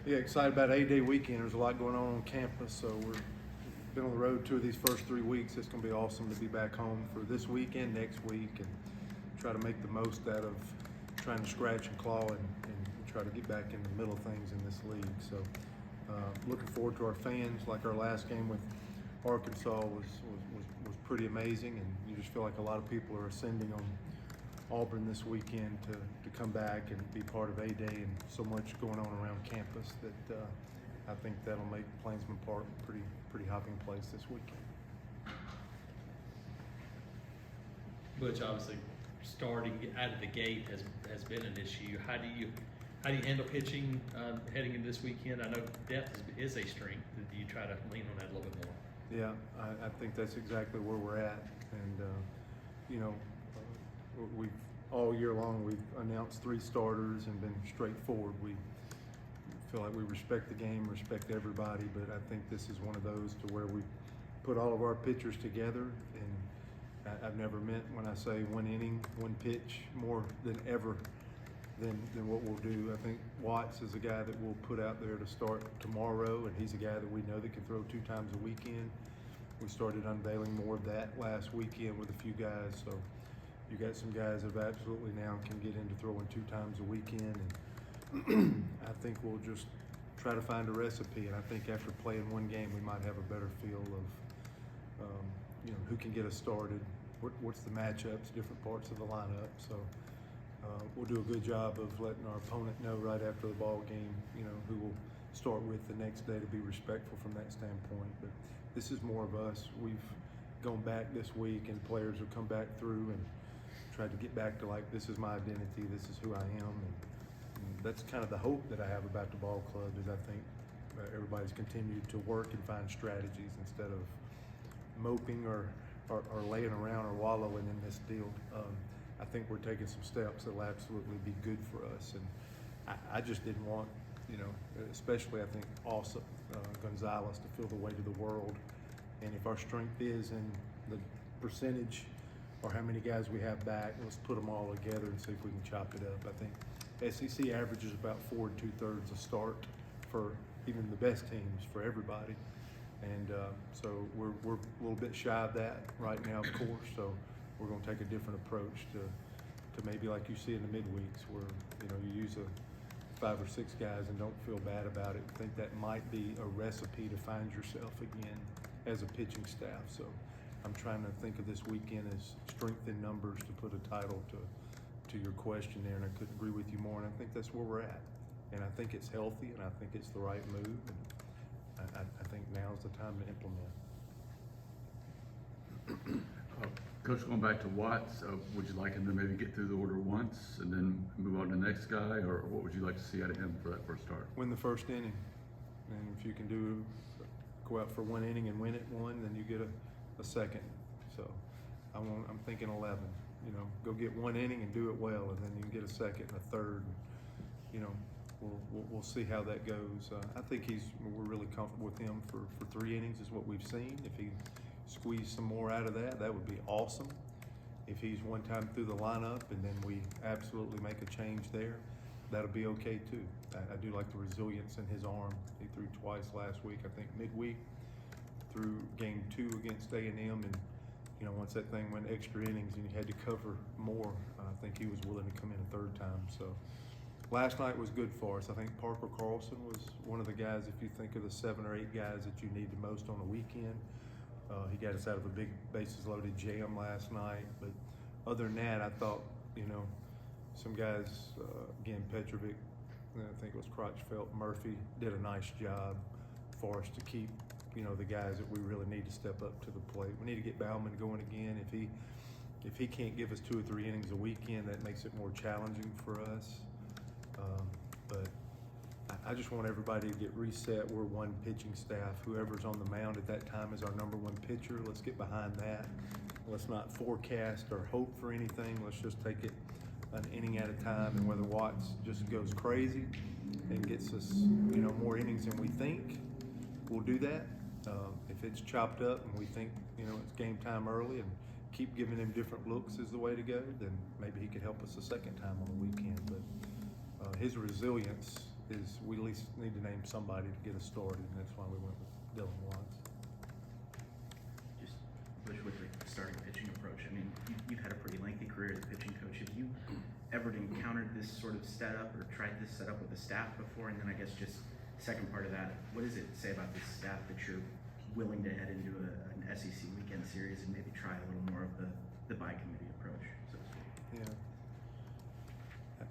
Yeah, excited about A-Day weekend. There's a lot going on campus, so we've been on the road 2 of these first 3 weeks. It's going to be awesome to be back home for this weekend, next week, and try to make the most out of trying to scratch and claw and try to get back in the middle of things in this league. So looking forward to our fans. Like our last game with Arkansas was pretty amazing, and you just feel like a lot of people are ascending on Auburn this weekend to come back and be part of A-Day, and so much going on around campus that I think that'll make Plainsman Park a pretty hopping place this weekend. Butch, obviously starting out of the gate has been an issue. How do you handle pitching heading into this weekend? I know depth is a strength. Do you try to lean on that a little bit more? Yeah, I think that's exactly where we're at, and we've all year long we've announced 3 starters and been straightforward. We feel like we respect the game, respect everybody, but I think this is one of those to where we put all of our pitchers together, and I've never meant when I say 1 inning, 1 pitch more than ever than what we'll do. I think Watts is a guy that we'll put out there to start tomorrow, and he's a guy that we know that can throw 2 times a weekend. We started unveiling more of that last weekend with a few guys, so you got some guys that absolutely now can get into throwing 2 times a weekend, and I think we'll just try to find a recipe, and I think after playing 1 game we might have a better feel of who can get us started, what's the matchups, different parts of the lineup. So we'll do a good job of letting our opponent know right after the ball game, who we'll start with the next day to be respectful from that standpoint. But this is more of us. We've gone back this week, and players have come back through and tried to get back to like, this is my identity, this is who I am, and that's kind of the hope that I have about the ball club. Is I think everybody's continued to work and find strategies instead of moping or laying around or wallowing in this deal. I think we're taking some steps that will absolutely be good for us, and I just didn't want, especially I think also Gonzalez to feel the weight of the world. And if our strength is in the percentage or how many guys we have back, let's put them all together and see if we can chop it up. I think SEC averages about 4 2/3 a start for even the best teams, for everybody. And so we're a little bit shy of that right now, of course. So we're going to take a different approach to maybe like you see in the midweeks, where you use 5 or 6 guys and don't feel bad about it. I think that might be a recipe to find yourself again as a pitching staff. So I'm trying to think of this weekend as strength in numbers, to put a title to your question there, and I couldn't agree with you more. And I think that's where we're at, and I think it's healthy, and I think it's the right move. And I think now's the time to implement. Coach, going back to Watts, would you like him to maybe get through the order once and then move on to the next guy, or what would you like to see out of him for that first start? Win the first inning, and if you can go out for 1 inning and win it 1, then you get a second. So I'm thinking 11. Go get 1 inning and do it well, and then you can get a second and a third. We'll see how that goes. I think we're really comfortable with him for 3 innings is what we've seen. If he squeeze some more out of that would be awesome. If he's one time through the lineup and then we absolutely make a change there, that'll be okay too. I do like the resilience in his arm. He threw twice last week, I think midweek, through game 2 against A&M, and once that thing went extra innings and you had to cover more, I think he was willing to come in a 3rd time. So last night was good for us. I think Parker Carlson was one of the guys, if you think of the 7 or 8 guys that you need the most on a weekend. He got us out of a big bases loaded jam last night. But other than that, I thought, some guys, again, Petrovic, I think it was Crotchfelt, Murphy, did a nice job for us to keep, the guys that we really need to step up to the plate. We need to get Bauman going again. If he can't give us 2 or 3 innings a weekend, that makes it more challenging for us. But I just want everybody to get reset. We're one pitching staff. Whoever's on the mound at that time is our number 1 pitcher. Let's get behind that. Let's not forecast or hope for anything. Let's just take it an inning at a time. And whether Watts just goes crazy and gets us, more innings than we think, we'll do that. If it's chopped up and we think, it's game time early and keep giving him different looks is the way to go, then maybe he could help us a second time on the weekend. But his resilience is we at least need to name somebody to get us started, and that's why we went with Dylan Watts. Just Butch, with the starting pitching approach, I mean, you've had a pretty lengthy career as a pitching coach. Have you ever encountered this sort of setup or tried this setup with the staff before? And then I guess just second part of that, what does it say about this staff that you're willing to head into an SEC weekend series and maybe try a little more of the by committee approach, so to speak? Yeah.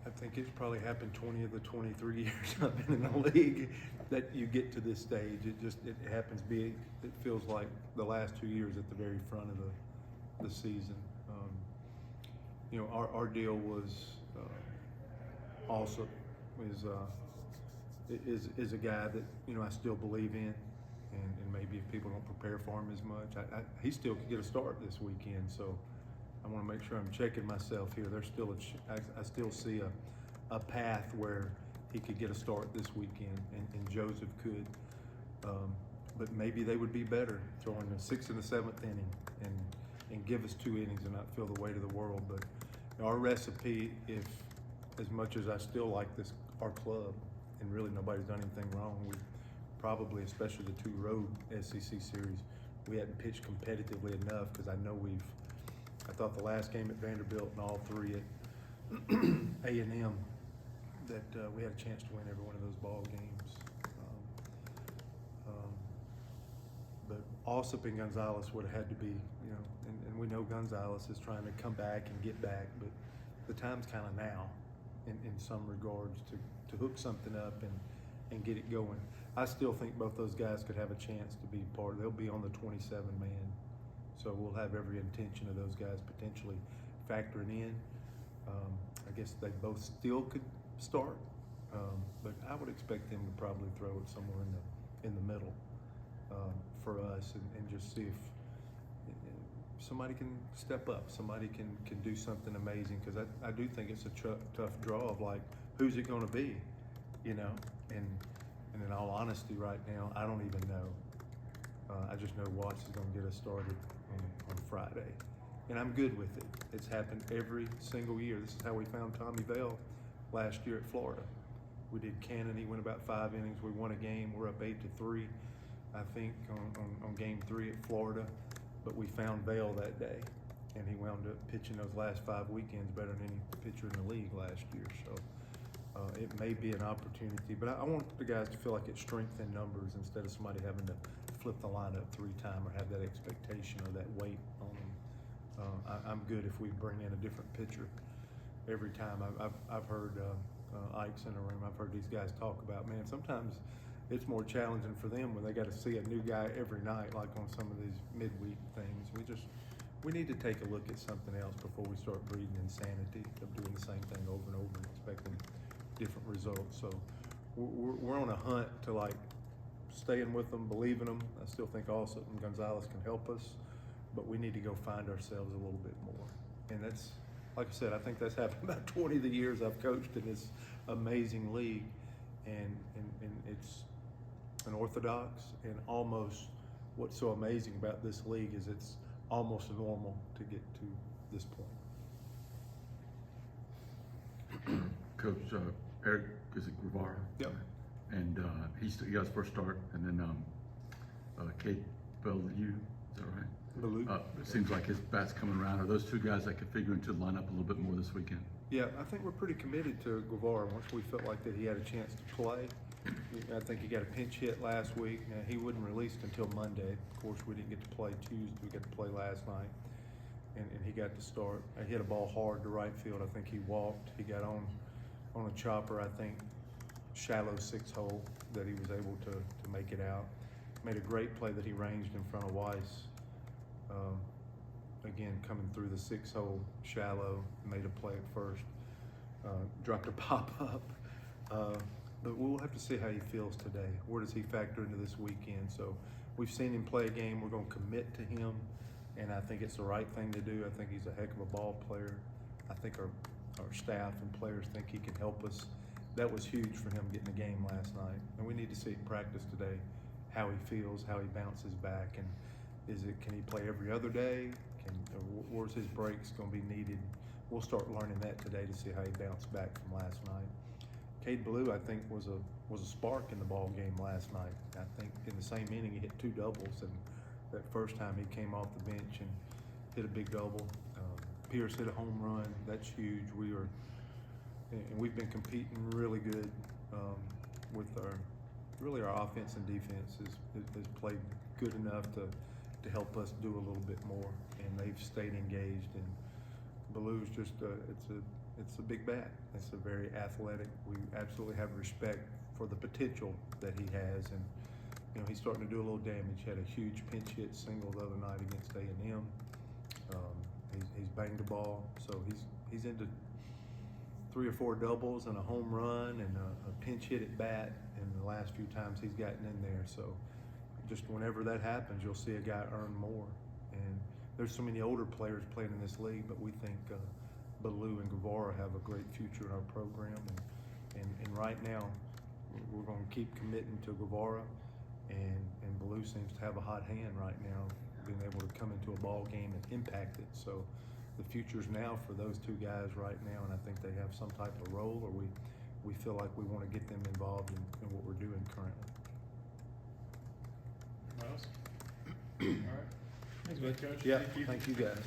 I think it's probably happened 20 of the 23 years I've been in the league that you get to this stage. It happens it feels like the last 2 years at the very front of the season. You know, our deal was also is a guy that, you know, I still believe in, and maybe if people don't prepare for him as much, he still could get a start this weekend. So I want to make sure I'm checking myself here. There's still I still see a path where he could get a start this weekend, and Joseph could. But maybe they would be better throwing the 6th and the 7th inning and give us 2 innings and not feel the weight of the world. But our recipe, if as much as I still like our club, and really nobody's done anything wrong, we probably, especially the 2 road SEC series, we hadn't pitched competitively enough, because I know I thought the last game at Vanderbilt and all 3 at A&M that we had a chance to win every one of those ball games. But Alsop and Gonzalez would have had to be, you know, and we know Gonzalez is trying to come back and get back, but the time's kind of now in some regards to hook something up and get it going. I still think both those guys could have a chance to be part. They'll be on the 27-man. So we'll have every intention of those guys potentially factoring in. I guess they both still could start, but I would expect them to probably throw it somewhere in the middle for us, and just see if somebody can step up, somebody can do something amazing. Because I do think it's a tough draw of, like, who's it going to be, you know? And in all honesty, right now, I don't even know. I just know Watts is going to get us started on Friday, and I'm good with it. It's happened every single year. This is how we found Tommy Bell last year at Florida. We did Cannon. He went about 5 innings. We won a game. We're up 8-3, I think, on game 3 at Florida. But we found Bell that day, and he wound up pitching those last 5 weekends better than any pitcher in the league last year. So it may be an opportunity, but I want the guys to feel like it's strength in numbers instead of somebody having to flip the lineup 3 times or have that expectation or that weight on them. I'm good if we bring in a different pitcher every time. I've heard Ike's in the room. I've heard these guys talk about, man, sometimes it's more challenging for them when they got to see a new guy every night, like on some of these midweek things. We need to take a look at something else before we start breeding insanity of doing the same thing over and over and expecting different results. So we're on a hunt to, like, staying with them, believing them. I still think also Gonzalez can help us, but we need to go find ourselves a little bit more. And that's, like I said, I think that's happened about 20 of the years I've coached in this amazing league. And it's unorthodox, and almost what's so amazing about this league is it's almost normal to get to this point. Coach Eric, is it Guevara? Yep. And he got his first start, and then Kate Bellew, is that right? Bellew. It seems like his bat's coming around. Are those 2 guys that could figure into the lineup a little bit more this weekend? Yeah, I think we're pretty committed to Guevara once we felt like that he had a chance to play. I think he got a pinch hit last week. He wasn't released until Monday. Of course, we didn't get to play Tuesday. We got to play last night, and he got to start. He hit a ball hard to right field. I think he walked. He got on a chopper, I think, shallow 6-hole that he was able to make it out. Made a great play that he ranged in front of Weiss. Again, coming through the 6-hole shallow, made a play at first. Dropped a pop-up. But we'll have to see how he feels today. Where does he factor into this weekend? So we've seen him play a game. We're going to commit to him, and I think it's the right thing to do. I think he's a heck of a ball player. I think our staff and players think he can help us. That was huge for him getting the game last night. And we need to see it practice today, how he feels, how he bounces back, and can he play every other day? Where's his breaks going to be needed? We'll start learning that today to see how he bounced back from last night. Cade Blue, I think, was a spark in the ball game last night. I think in the same inning he hit 2 doubles, and that first time he came off the bench and hit a big double. Pierce hit a home run. That's huge. We've been competing really good with our offense and defense has played good enough to help us do a little bit more, and they've stayed engaged. And Blue's just it's a big bat. It's a very athletic. We absolutely have respect for the potential that he has, and he's starting to do a little damage. He had a huge pinch hit single the other night against A&M. He's banged the ball, so he's into 3 or 4 doubles and a home run and a pinch hit at bat in the last few times he's gotten in there. So just whenever that happens, you'll see a guy earn more. And there's so many older players playing in this league, but we think Ballou and Guevara have a great future in our program. And right now, we're going to keep committing to Guevara, and Ballou seems to have a hot hand right now, being able to come into a ball game and impact it. So the future's now for those 2 guys right now, and I think they have some type of role, or we feel like we want to get them involved in what we're doing currently. Anyone else? All right. Thanks, Coach. Yeah, Thank you. thank you guys.